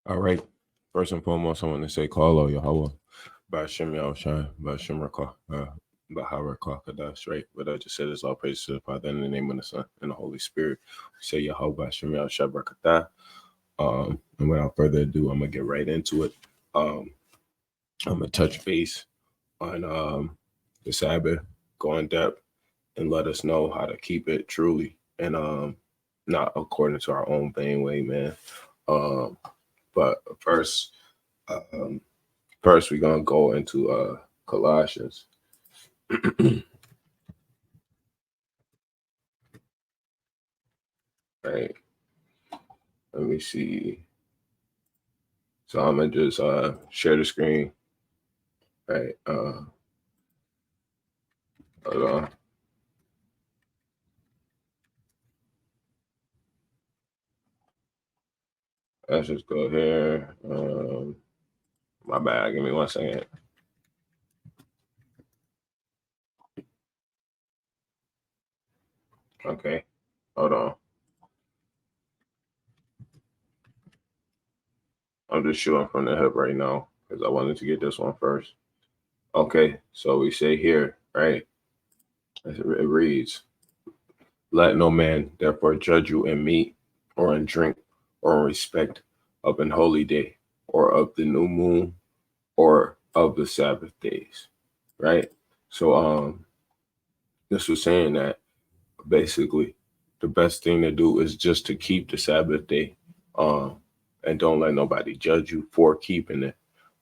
All right. First and foremost, I want to say, Call Yahweh, Bashem Yahushai, Bashem Rakah, Bahara Kadash, right? But I just said it's all praise to the Father in the name of the Son and the Holy Spirit. We say Yahweh, Bashem Yahushai, Barakatah. And without further ado, I'm going to get right into it. I'm going to touch base on the Sabbath, go in depth, and let us know how to keep it truly and not according to our own vain way, man. But first, we're gonna go into Colossians. Right. Let me see. So I'm gonna just share the screen. Right. Hold on. Let's just go here. My bad. Give me 1 second. Okay. Hold on. I'm just shooting from the hip right now because I wanted to get this one first. Okay. So we say here, right? It reads, "Let no man therefore judge you in meat or in drink or in respect of an holy day or of the new moon or of the Sabbath days." Right? So this was saying that basically the best thing to do is just to keep the Sabbath day, and don't let nobody judge you for keeping it.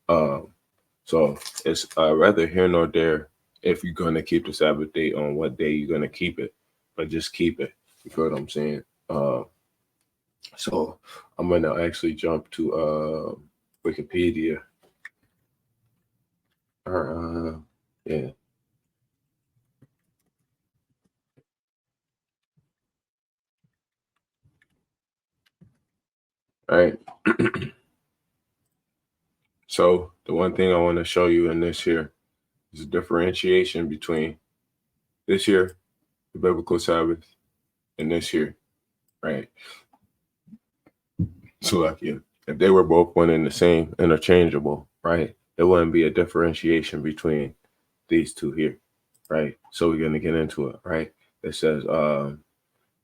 So it's rather here nor there if you're gonna keep the Sabbath day on what day you're gonna keep it, but just keep it. You feel what I'm saying? So I'm gonna actually jump to Wikipedia. Yeah. All right. So the one thing I want to show you in this here is a differentiation between this here, the biblical Sabbath, and this here, right? So like if they were both one and the same, interchangeable, right? There wouldn't be a differentiation between these two here, right? So we're gonna get into it, right? It says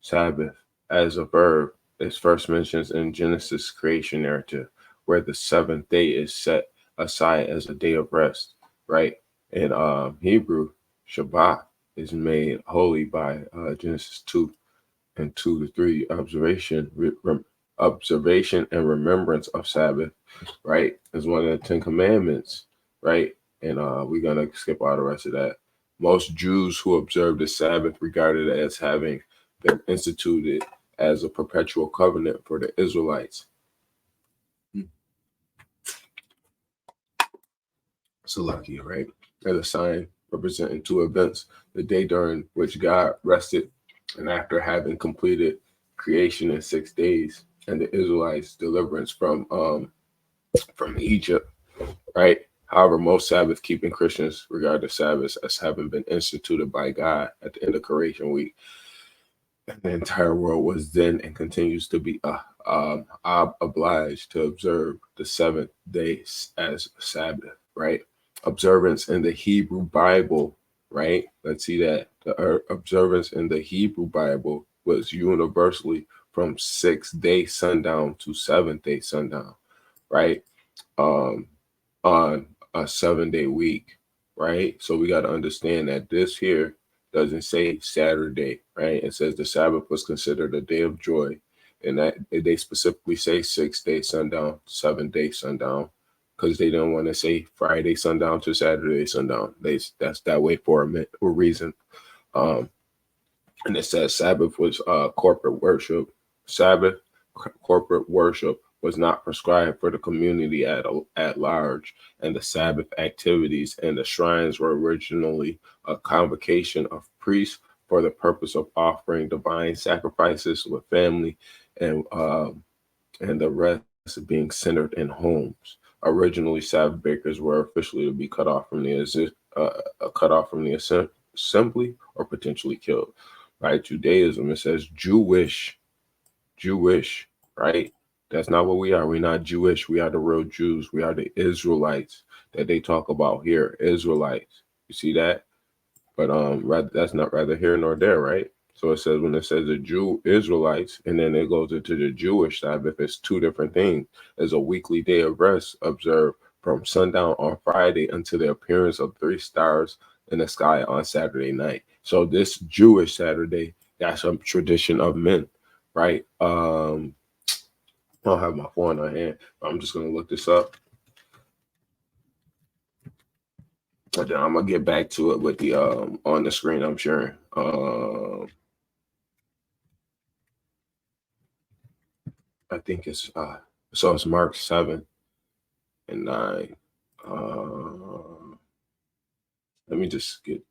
Sabbath as a verb is first mentioned in Genesis creation narrative, where the seventh day is set aside as a day of rest, right? In Hebrew, Shabbat is made holy by Genesis 2 and 2 to 3 observation and remembrance of Sabbath, right? Is one of the 10 commandments, right? And we're gonna skip all the rest of that. Most Jews who observe the Sabbath regarded it as having been instituted as a perpetual covenant for the Israelites. So lucky, right? As a sign representing two events: the day during which God rested, and after having completed creation in 6 days, and the Israelites' deliverance from Egypt, right? However, most Sabbath keeping Christians regard the Sabbath as having been instituted by God at the end of creation week. And the entire world was then and continues to be obliged to observe the seventh day as Sabbath, right? Observance in the Hebrew Bible, right? Let's see that. The observance in the Hebrew Bible was universally from 6-day sundown to 7-day sundown, right? On a 7-day week, right? So we got to understand that this here doesn't say Saturday, right? It says the Sabbath was considered a day of joy, and that they specifically say 6-day sundown, 7-day sundown, because they don't want to say Friday sundown to Saturday sundown. That's that way for a reason. And it says Sabbath was corporate worship. Sabbath corporate worship was not prescribed for the community at large, and the Sabbath activities and the shrines were originally a convocation of priests for the purpose of offering divine sacrifices with family, and the rest being centered in homes. Originally, Sabbath breakers were officially to be cut off from the assembly or potentially killed. Right? Judaism, it says Jewish, right? That's not what we are. We're not Jewish. We are the real Jews. We are the Israelites that they talk about here. Israelites. You see that? But rather, that's not rather here nor there, right? So it says, when it says the Jew Israelites, and then it goes into the Jewish Sabbath, it's two different things. There's a weekly day of rest observed from sundown on Friday until the appearance of three stars in the sky on Saturday night. So this Jewish Saturday, that's a tradition of men, right? I don't have my phone on hand, but I'm just gonna look this up. But then I'm gonna get back to it with the on the screen, I'm sure. I think it's so it's Mark 7 and 9. Let me just get,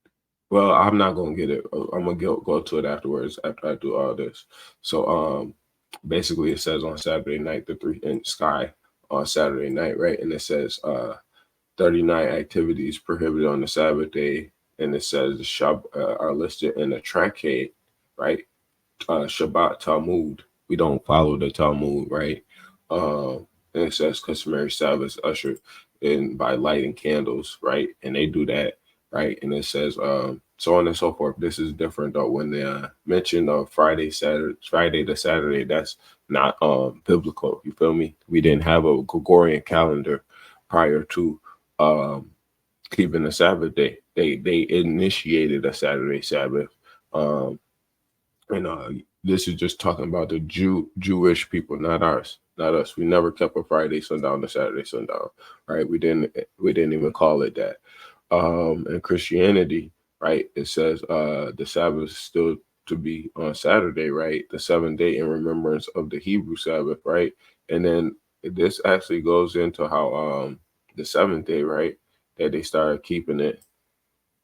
well, I'm not gonna get it. I'm gonna go to it afterwards after I do all this. So basically it says on Saturday night, the three in sky on Saturday night, right? And it says 39 activities prohibited on the Sabbath day, and it says the are listed in the tractate, right? Shabbat Talmud. We don't follow the Talmud, right? And it says customary Sabbaths ushered in by lighting candles, right? And they do that, right? And it says so on and so forth. This is different though. When they mention Friday to Saturday, that's not biblical. You feel me? We didn't have a Gregorian calendar prior to keeping the Sabbath day. They initiated a Saturday Sabbath. And this is just talking about the Jewish people, not ours, not us. We never kept a Friday sundown to Saturday sundown, right? We didn't even call it that. In Christianity, right, it says the Sabbath is still to be on Saturday, right? The seventh day in remembrance of the Hebrew Sabbath, right? And then this actually goes into how the seventh day, right, that they started keeping it.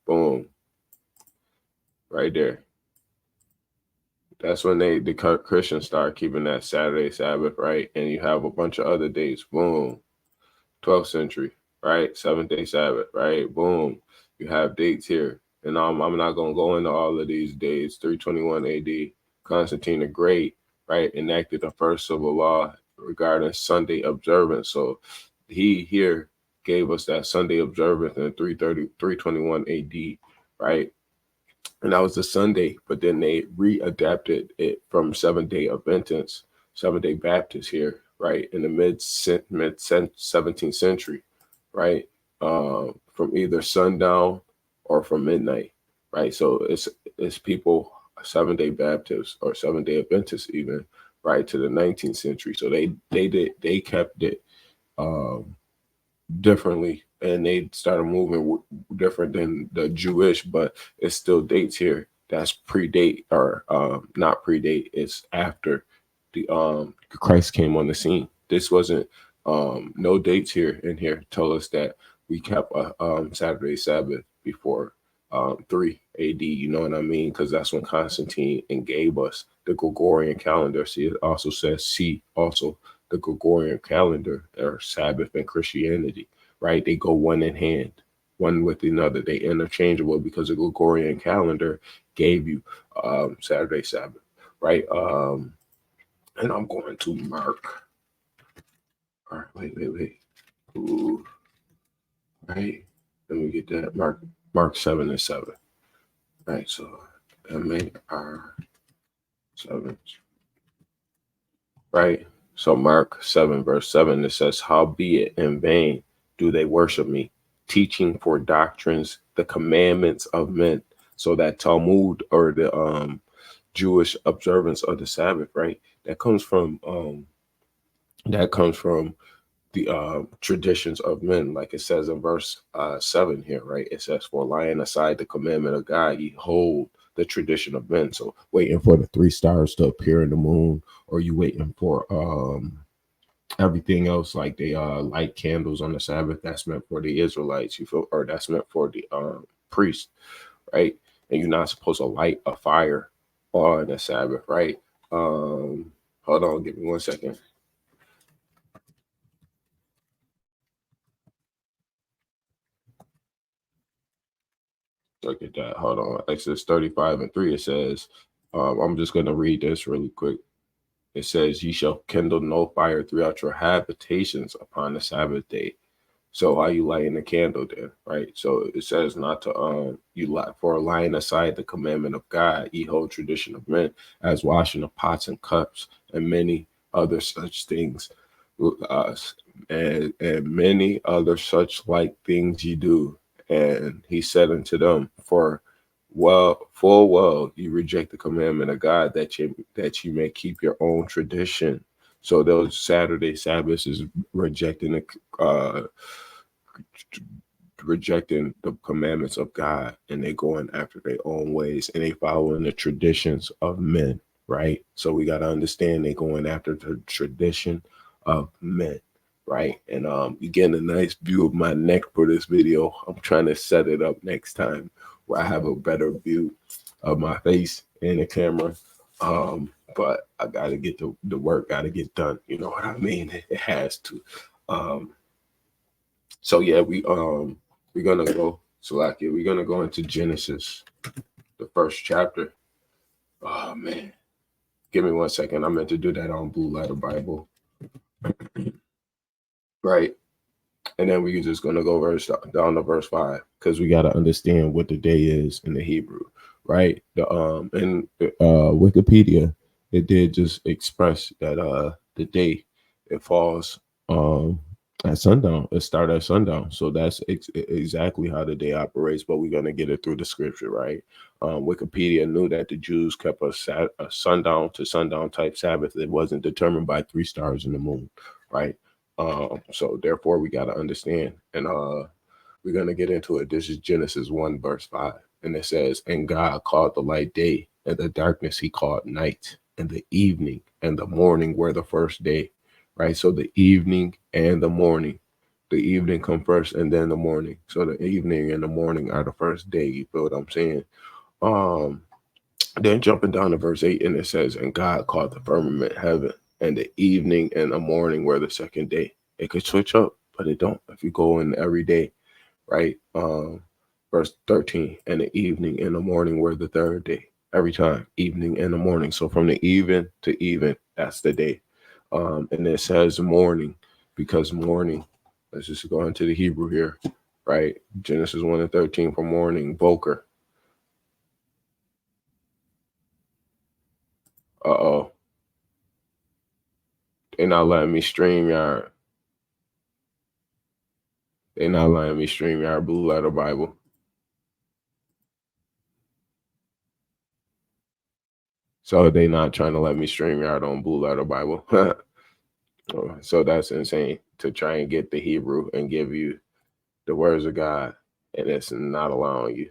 Boom, right there. That's when the Christians start keeping that Saturday Sabbath, right? And you have a bunch of other days. Boom, 12th century, right? Seventh day Sabbath, right? Boom, you have dates here. And I'm not going to go into all of these dates. 321 AD, Constantine the Great, right, enacted the first civil law regarding Sunday observance. So he here gave us that Sunday observance in 321 AD, right? And that was the Sunday, but then they readapted it from Seventh-day Adventists, Seventh-day Baptists here, right, in the mid 17th century, right, from either sundown or from midnight, right. So it's people Seventh-day Baptists or Seventh-day Adventists even, right, to the 19th century. So they kept it differently, and they started moving different than the Jewish, but it still dates here. That's predate or not predate. It's after the Christ came on the scene. This wasn't no dates here in here tell us that we kept a Saturday Sabbath before 3 AD. You know what I mean? Because that's when Constantine and gave us the Gregorian calendar. See, it also says also the Gregorian calendar or Sabbath and Christianity, right? They go one in hand, one with another. They interchangeable because the Gregorian calendar gave you Saturday Sabbath, right? And I'm going to Mark. All right, wait. Ooh, right. Let me get that. Mark 7 and 7. Right, so MAR 7. Right. So Mark 7, verse 7, it says, "Howbeit in vain do they worship me, teaching for doctrines the commandments of men." So that Talmud or the Jewish observance of the Sabbath, right? That comes from the traditions of men, like it says in verse 7 here, right? It says, "For laying aside the commandment of God, ye hold the tradition of men." So waiting for the three stars to appear in the moon, or you waiting for everything else, like they light candles on the Sabbath. That's meant for the Israelites, you feel, or that's meant for the priest, right? And you're not supposed to light a fire on the Sabbath, right? Hold on, give me 1 second. Look at that. Hold on. Exodus 35 and 3, it says, I'm just going to read this really quick. it says, "Ye shall kindle no fire throughout your habitations upon the Sabbath day." So why you lighting the candle there, right? So it says not to you lie for lying aside the commandment of God, ye hold tradition of men, as washing of pots and cups, and many other such things, uh, and many other such like things ye do. And he said unto them, for full well you reject the commandment of God, that you may keep your own tradition. So those Saturday Sabbaths is rejecting the commandments of God, and they going after their own ways, and they following the traditions of men, right? So we got to understand they going after the tradition of men, right? And you getting a nice view of my neck for this video. I'm trying to set it up next time where I have a better view of my face in the camera. But I gotta get the work gotta get done. You know what I mean? It has to. So yeah, we're gonna go Salakia. We're gonna go into Genesis, the first chapter. Oh man, give me 1 second. I meant to do that on Blue Letter Bible, right? And then we're just gonna go down to verse 5, because we gotta understand what the day is in the Hebrew, right? In Wikipedia, it did just express that the day, it falls at sundown. It started at sundown, so that's exactly how the day operates. But we're gonna get it through the scripture, right? Wikipedia knew that the Jews kept a sundown to sundown type Sabbath. It wasn't determined by 3 stars in the moon, right? So therefore we got to understand, and we're going to get into it. This is Genesis 1 verse 5, and it says, and God called the light day, and the darkness he called night, and the evening and the morning were the first day, right? So the evening and the evening come first, and then the morning. So the evening and the morning are the first day. You feel what I'm saying? Then jumping down to verse 8, and it says, and God called the firmament heaven, and the evening and the morning were the second day. It could switch up, but it don't if you go in every day, right? Verse 13, and the evening and the morning were the third day. Every time, evening and the morning. So from the even to even, that's the day. And it says morning, because morning, let's just go into the Hebrew here, right? Genesis 1 and 13 for morning, Boker. Uh-oh. They're not letting me StreamYard. They're not letting me StreamYard Blue Letter Bible. So they not trying to let me StreamYard on Blue Letter Bible. So that's insane, to try and get the Hebrew and give you the words of God, and it's not allowing you.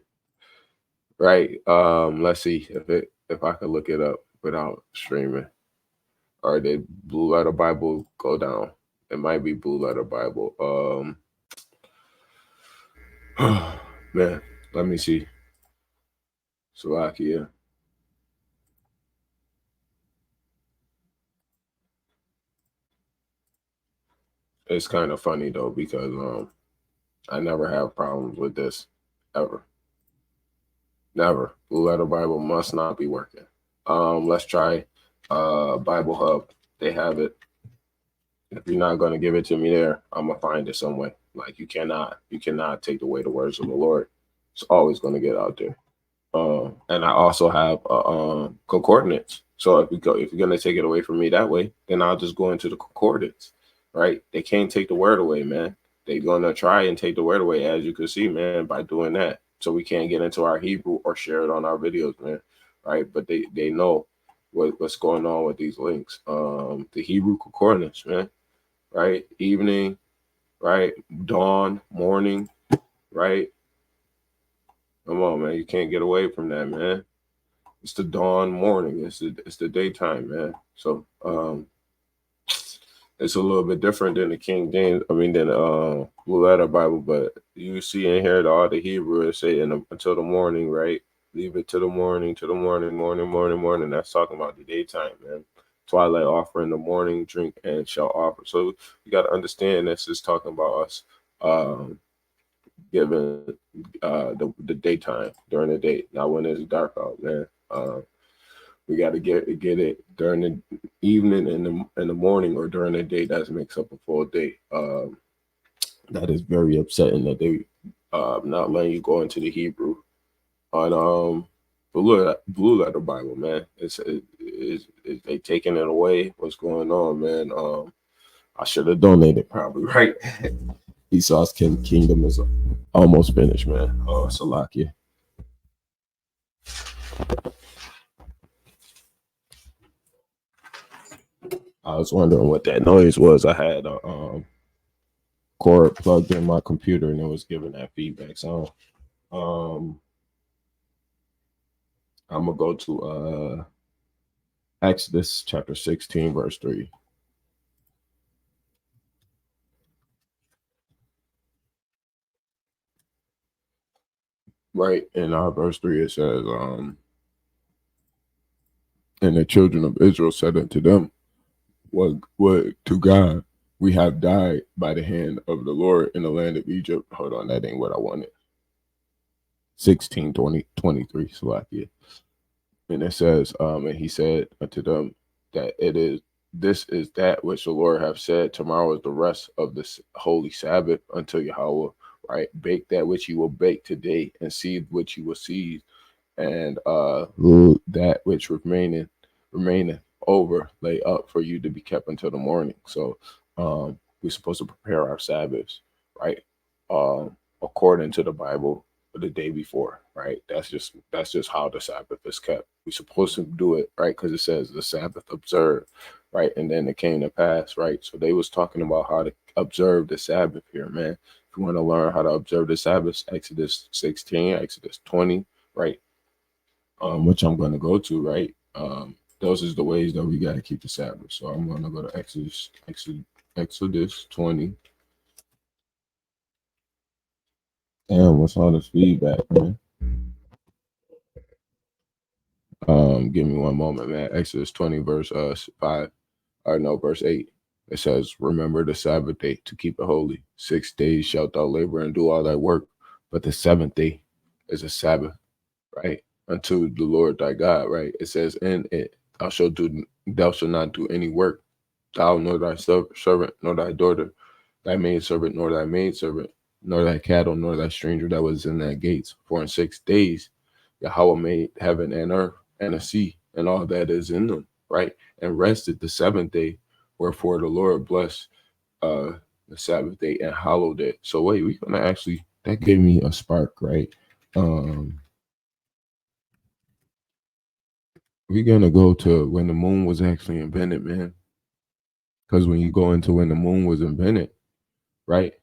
Right. Let's see if I could look it up without streaming. Or did Blue Letter Bible go down? It might be Blue Letter Bible. Man, let me see. Slovakia. It's kind of funny though, because I never have problems with this ever. Never. Blue Letter Bible must not be working. Let's try Bible Hub. They have it. If you're not going to give it to me there, I'm gonna find it some way. Like you cannot take away the words of the Lord. It's always going to get out there. And I also have concordance. So if you're going to take it away from me that way, then I'll just go into the concordance, right? They can't take the word away, man. They're going to try and take the word away, as you can see, man, by doing that. So we can't get into our Hebrew or share it on our videos, man, right? But they know what's going on with these links. The Hebrew concordance, man, right? Evening, right? Dawn, morning, right? Come on, man. You can't get away from that, man. It's the dawn morning. It's the daytime, man. So it's a little bit different than the King James. I mean, than Blue Letter Bible. But you see in here all the Hebrew is saying until the morning, right? Leave it to the morning, morning. That's talking about the daytime, man. Twilight offer in the morning, drink and shall offer. So you got to understand this is talking about us giving the daytime during the day, not when it's dark out, man. We got to get it during the evening and in the morning or during the day. That makes up a full day. That is very upsetting that they not letting you go into the Hebrew on blue letter Bible, man. It's they taking it away. What's going on, man? I should have donated probably, right? Esau's kingdom is almost finished, man. Oh, Salakia. I was wondering what that noise was. I had a cord plugged in my computer and it was giving that feedback. So I'm gonna go to Exodus chapter 16, verse 3. Right in our verse 3, it says, and the children of Israel said unto them, what to God we have died by the hand of the Lord in the land of Egypt. Hold on, that ain't what I wanted. 16:23, Salakia. And it says, and he said unto them that this is that which the Lord have said. Tomorrow is the rest of this holy Sabbath until Yahweh, right? Bake that which you will bake today, and seethe which you will seethe, and that which remaineth over lay up for you to be kept until the morning. So we're supposed to prepare our Sabbaths, right? According to the Bible, the day before, right? That's just how the Sabbath is kept. We're supposed to do it, right? Because it says the Sabbath observe, right? And then it came to pass, right? So they was talking about how to observe the Sabbath here, man. If you want to learn how to observe the Sabbath, Exodus 16, Exodus 20, right? Which I'm going to go to, right? Those is the ways that we got to keep the Sabbath. So I'm going to go to Exodus 20. Damn, what's all this feedback, man? Give me one moment, man. Exodus 20, verse 5. Or no, verse 8. It says, remember the Sabbath day to keep it holy. 6 days shalt thou labor and do all thy work, but the seventh day is a Sabbath, right? Unto the Lord thy God, right? It says, in it thou shalt not do any work, thou nor thy servant, nor thy daughter, thy maidservant, nor thy maidservant, nor thy cattle, nor thy stranger that was in thy gates. For in 6 days Yahweh made heaven and earth and the sea and all that is in them, right? And rested the seventh day. Wherefore the Lord blessed the Sabbath day and hallowed it. So wait, we're gonna actually, that gave me a spark, right? We're gonna go to when the moon was actually invented, man. Because when you go into when the moon was invented, right,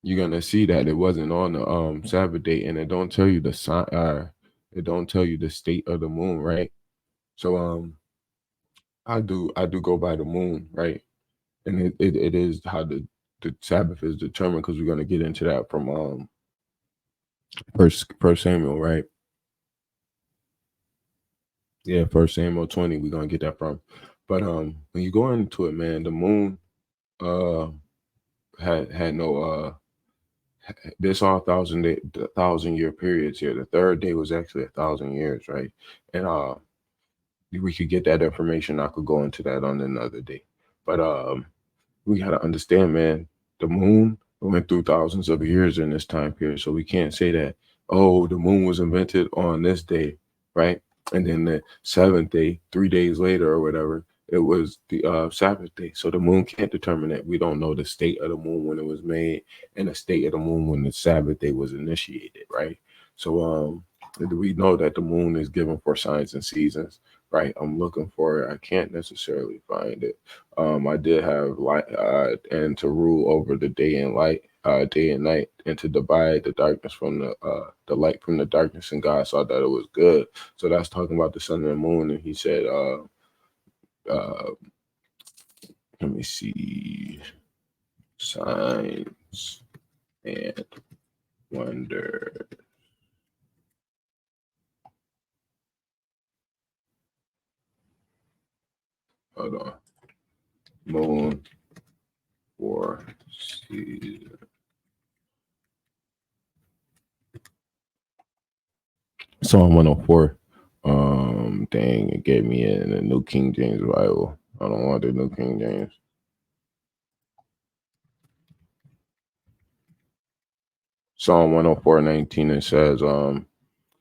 you're gonna see that it wasn't on the Sabbath day, and it don't tell you the sign. It don't tell you the state of the moon, right? So I do go by the moon, right? And it is how the Sabbath is determined, because we're gonna get into that from First Samuel, right? Yeah, First Samuel 20. We're gonna get that from. But when you go into it, man, the moon had no this all thousand year periods here. The third day was actually 1,000 years, right? And we could get that information. I could go into that on another day. But we gotta understand, man, the moon went through thousands of years in this time period. So we can't say that, oh, the moon was invented on this day, right? And then the seventh day, 3 days later or whatever, it was the Sabbath day. So the moon can't determine that. We don't know the state of the moon when it was made and the state of the moon when the Sabbath day was initiated, right? So we know that the moon is given for signs and seasons, right? I'm looking for it. I can't necessarily find it. I did have light and to rule over the day and day and night, and to divide the darkness from the light from the darkness. And God saw that it was good. So that's talking about the sun and the moon. And He said, let me see, signs and wonder. Hold on, moon for season. Psalm 104, Dang, it gave me in the New King James Bible. I don't want the New King James. Psalm 104:19, it says,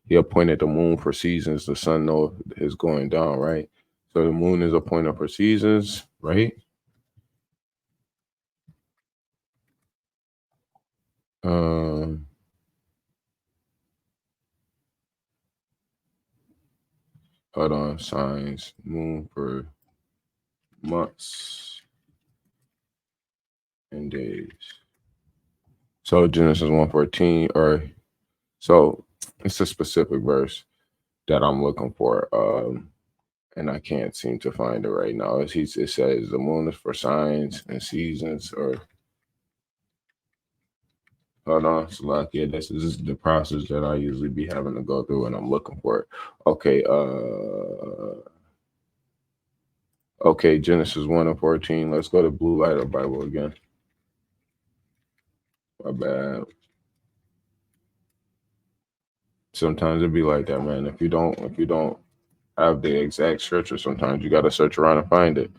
he appointed the moon for seasons, the sun know is going down, right? So the moon is appointed for seasons, right? Um, hold on, signs, moon for months and days. So Genesis 1:14, or so it's a specific verse that I'm looking for. And I can't seem to find it right now. It says the moon is for signs and seasons, or hold on, so like, yeah, this is the process that I usually be having to go through, and I'm looking for it. Okay, okay, Genesis 1:14. Let's go to Blue Letter Bible again. My bad. Sometimes it be like that, man. If you don't have the exact scripture, sometimes you gotta search around and find it.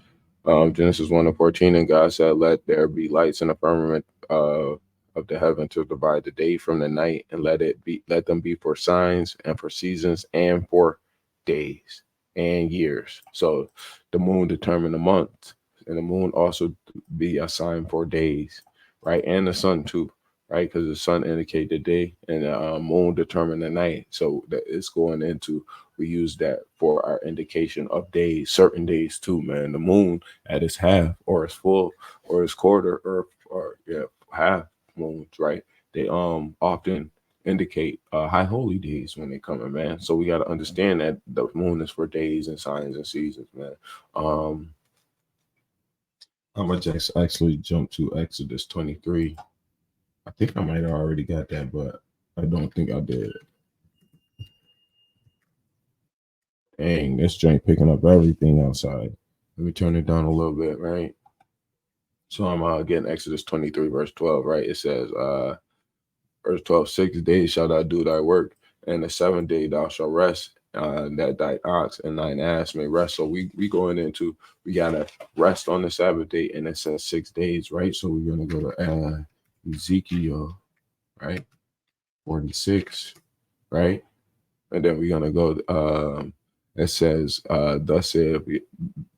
Genesis 1:14, and God said, "Let there be lights in the firmament of the heaven to divide the day from the night, and let them be for signs and for seasons and for days and years." So the moon determined the month, and the moon also be a sign for days, right? And the sun too, right? Because the sun indicate the day, and the moon determine the night. So that it's going into, we use that for our indication of days, certain days too, man. The moon at its half or its full or its quarter or yeah, half moons, right? They often indicate high holy days when they come in, man. So we got to understand that the moon is for days and signs and seasons, man. Um I'm gonna just actually jump to Exodus 23. I think I might have already got that, but I don't think I did. Dang, this joint picking up everything outside. Let me turn it down a little bit, right? So I'm getting Exodus 23, verse 12, right? It says, verse 12, 6 days shalt thou do thy work, and the seventh day thou shalt rest, that thy ox and thine ass may rest. So we going into, we gotta rest on the Sabbath day, and it says 6 days, right? So we're gonna go to Ezekiel, right? 46, right? And then we're gonna go. It says, "Thus saith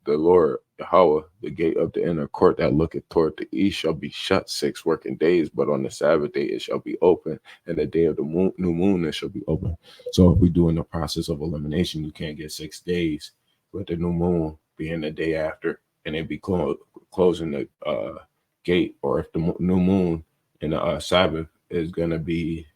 the Lord Yahweh, the gate of the inner court that looketh toward the east shall be shut 6 working days, but on the Sabbath day it shall be open, and the day of the new moon it shall be open." So if we do in the process of elimination, you can't get 6 days, with the new moon being the day after, and it be closing the gate, or if the new moon and the Sabbath is gonna be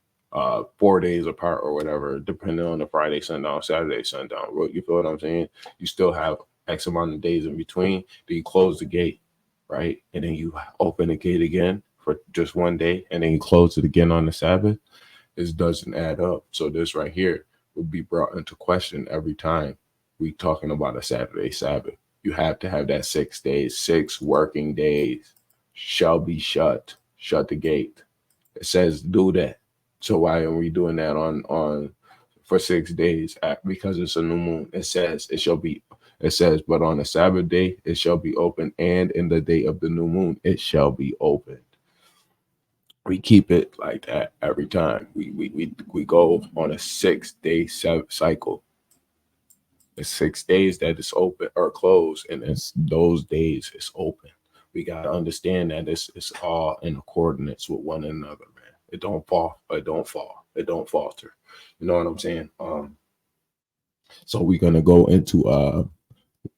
4 days apart or whatever, depending on the Friday sundown, Saturday sundown. You feel what I'm saying? You still have X amount of days in between. Then you close the gate, right? And then you open the gate again for just one day, and then you close it again on the Sabbath. It doesn't add up. So this right here would be brought into question every time we talking about a Saturday Sabbath. You have to have that 6 days, 6 working days shall be shut. Shut the gate. It says do that. So why are we doing that on for 6 days? Because it's a new moon. It says it shall be. It says, but on the Sabbath day it shall be open, and in the day of the new moon it shall be open. We keep it like that every time. We go on a 6 day cycle. It's 6 days that it's open or closed, and it's those days it's open. We gotta understand that it's all in accordance with one another, man. It don't fall, it don't fall, it don't falter. You know what I'm saying? So we're gonna go into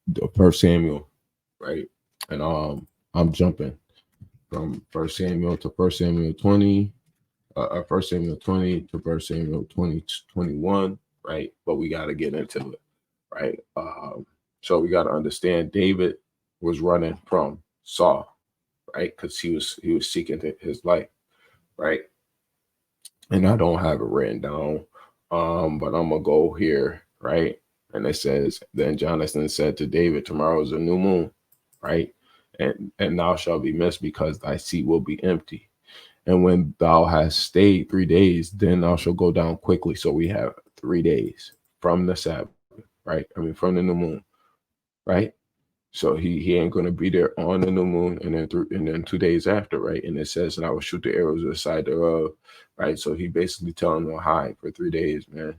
the First Samuel, right? And I'm jumping from First Samuel to First Samuel 20, First Samuel 20 to First Samuel 20:21, right? But we got to get into it, right? So we got to understand David was running from Saul, right? Because he was seeking his life, right? And I don't have it written down, but I'm gonna go here, right? And it says, then Jonathan said to David, "Tomorrow is a new moon, right? And thou shalt be missed, because thy seat will be empty. And when thou hast stayed 3 days, then thou shalt go down quickly." So we have 3 days from the Sabbath, right? I mean, from the new moon, right? So he ain't gonna be there on the new moon, and then 2 days after, right? And it says, and I will shoot the arrows aside thereof, right? So he basically telling them to hide for 3 days, man,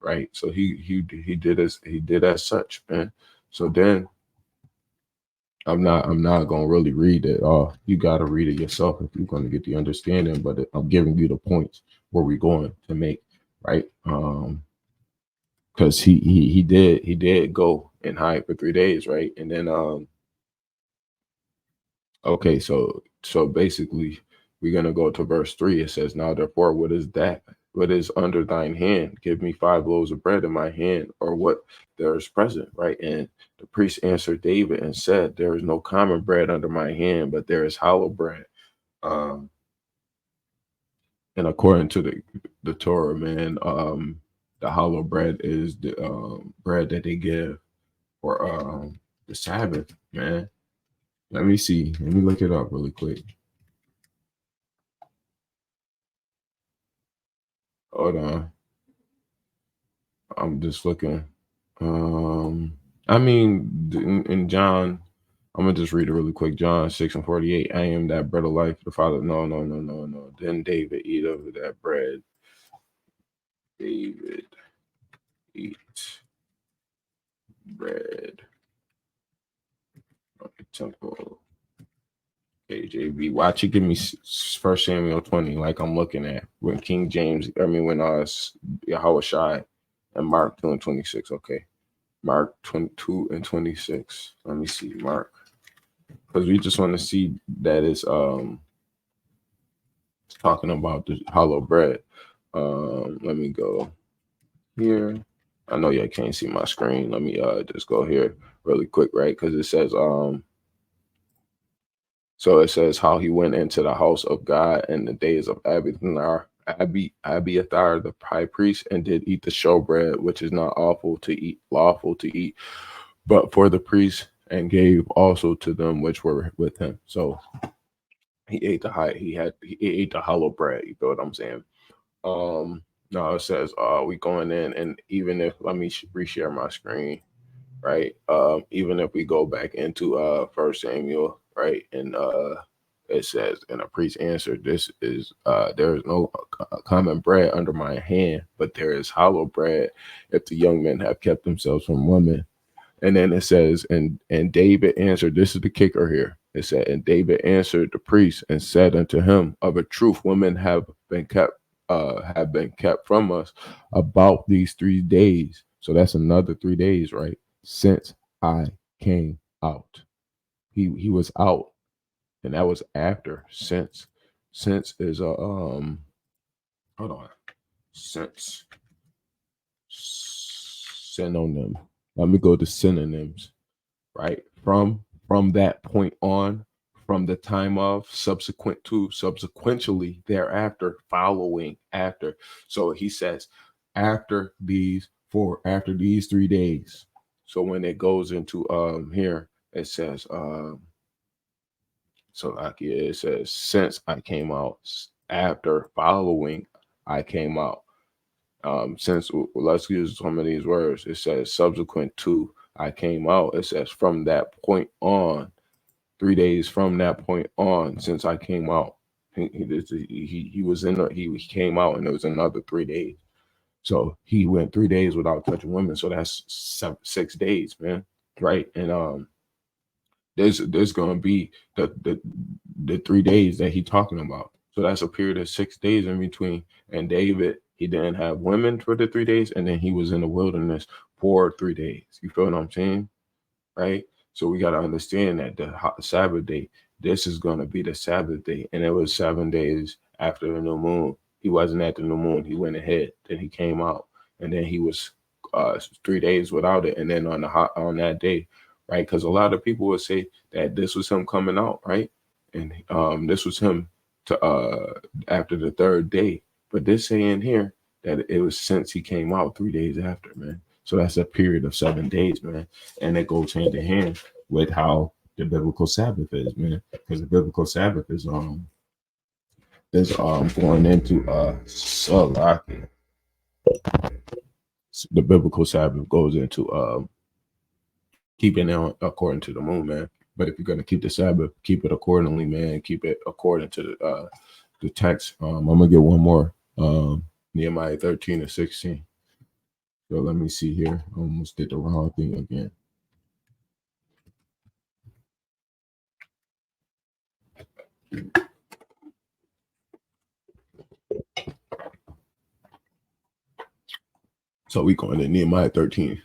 right? So he did as such, man. So then I'm not gonna really read it. You gotta read it yourself if you're gonna get the understanding. But I'm giving you the points where we're going to make, right? Because he did go and hide for 3 days, right? And then okay, so basically we're gonna go to verse 3. It says, now therefore, what is that? What is under thine hand? Give me 5 loaves of bread in my hand, or what there is present, right? And the priest answered David and said, there is no common bread under my hand, but there is hollow bread. Um, and according to the Torah, man, the hollow bread is the bread that they give for the Sabbath, man. Let me see. Let me look it up really quick. Hold on. I'm just looking. I mean, in John, I'm gonna just read it really quick. John 6:48. I am that bread of life. The Father. No. Then David eat of that bread. David eat bread. Temple. KJV. Watch it. Give me 1 Samuel 20, like I'm looking at when King James. I mean, when Yahweh Shai and Mark 2:26. Okay. Mark 22 and 26. Let me see, Mark. Because we just want to see that it's talking about the hollow bread. Let me go here. I know y'all can't see my screen. Let me just go here really quick, right? Because it says so it says how he went into the house of God in the days of Abiathar, the high priest, and did eat the showbread, which is not lawful to eat, but for the priest, and gave also to them which were with him. So he ate he ate the hollow bread. You feel what I'm saying? No, it says we going in, and even if let me reshare my screen, right? Even if we go back into 1 Samuel, right, and it says, and a priest answered, this is there is no common bread under my hand, but there is hollow bread if the young men have kept themselves from women. And then it says, and David answered, this is the kicker here. It said, and David answered the priest and said unto him, of a truth, women have been kept from us about these 3 days. So that's another 3 days, right? Since I came out. He was out, and that was after. Since is a hold on. Since synonym. Let me go to synonyms, right? From that point on, from the time of, subsequent to, subsequently, thereafter, following, after. So he says, after these 3 days. So when it goes into here, it says so like it says, since I came out, after, following, I came out. Since let's use some of these words, it says subsequent to I came out. It says from that point on, 3 days from that point on, since I came out. He was he came out, and it was another 3 days. So he went 3 days without touching women. So that's 6 days, man. Right. And there's gonna be the 3 days that he talking about. So that's a period of 6 days in between. And David, he didn't have women for the 3 days, and then he was in the wilderness for 3 days. You feel what I'm saying? Right? So we got to understand that the Sabbath day, this is going to be the Sabbath day. And it was 7 days after the new moon. He wasn't at the new moon. He went ahead. Then he came out. And then he was 3 days without it. And then on that day, right? Because a lot of people would say that this was him coming out, right? And this was him to after the 3rd day. But this saying here that it was since he came out 3 days after, man. So that's a period of 7 days, man. And it goes hand in hand with how the biblical Sabbath is, man. Because the biblical Sabbath is going into Salaki. the biblical Sabbath goes into keeping it according to the moon, man. But if you're gonna keep the Sabbath, keep it accordingly, man. Keep it according to the text. I'm gonna get one more. Nehemiah 13 and 16. So let me see here. I almost did the wrong thing again. So we going to Nehemiah 13,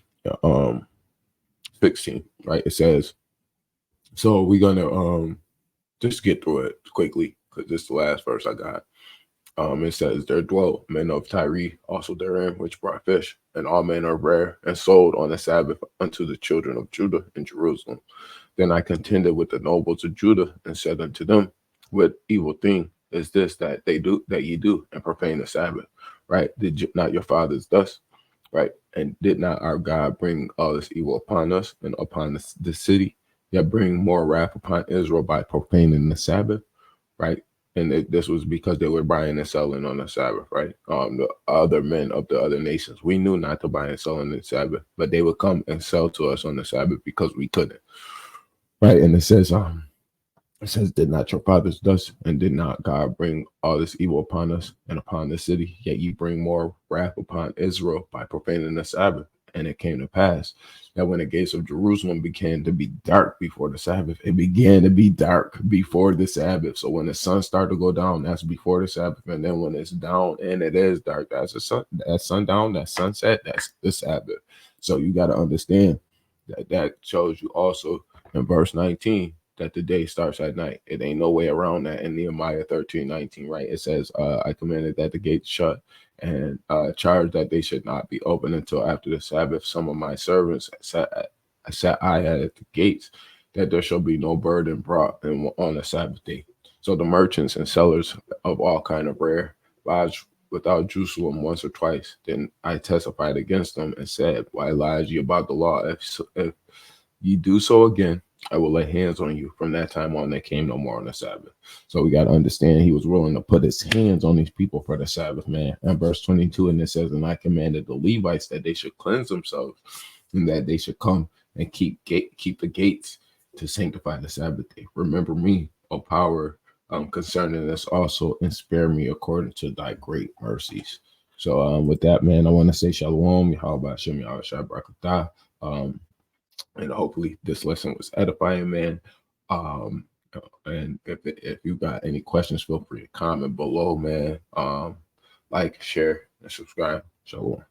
16, right? It says, so we're gonna just get through it quickly because this is the last verse I got. It says, there dwelt men of Tyre also therein, which brought fish, and all manner of rare, and sold on the Sabbath unto the children of Judah in Jerusalem. Then I contended with the nobles of Judah, and said unto them, what evil thing is this that ye do, and profane the Sabbath? Right? Did not your fathers thus? Right? And did not our God bring all this evil upon us and upon the city, yet bring more wrath upon Israel by profaning the Sabbath? Right? And this was because they were buying and selling on the Sabbath, right? The other men of the other nations, we knew not to buy and sell on the Sabbath, but they would come and sell to us on the Sabbath because we couldn't, right? And it says, did not your fathers thus, and did not God bring all this evil upon us and upon the city? Yet you bring more wrath upon Israel by profaning the Sabbath. And it came to pass that when the gates of Jerusalem began to be dark before the Sabbath, it began to be dark before the Sabbath. So when the sun started to go down, that's before the Sabbath. And then when it's down and it is dark, that's the sun, that's sundown, that's sunset, that's the Sabbath. So you got to understand that shows you also in verse 19 that the day starts at night. It ain't no way around that in Nehemiah 13:19, right? It says, I commanded that the gates shut and charged that they should not be open until after the Sabbath. Some of my servants sat I at the gates, that there shall be no burden brought on the Sabbath day. So the merchants and sellers of all kind of rare lodged without Jerusalem once or twice. Then I testified against them and said, why lies ye about the law? If ye do so again, I will lay hands on you. From that time on, they came no more on the Sabbath. So we got to understand he was willing to put his hands on these people for the Sabbath, man. And verse 22, and it says, and I commanded the Levites that they should cleanse themselves and that they should come and keep the gates to sanctify the Sabbath day. Remember me, O power, concerning this also, and spare me according to thy great mercies. So with that, man, I want to say shalom, Yahweh Shem Yahweh Shai Barakatah. And hopefully this lesson was edifying, man. And if you got any questions, feel free to comment below, man. Like, share, and subscribe. Shalom.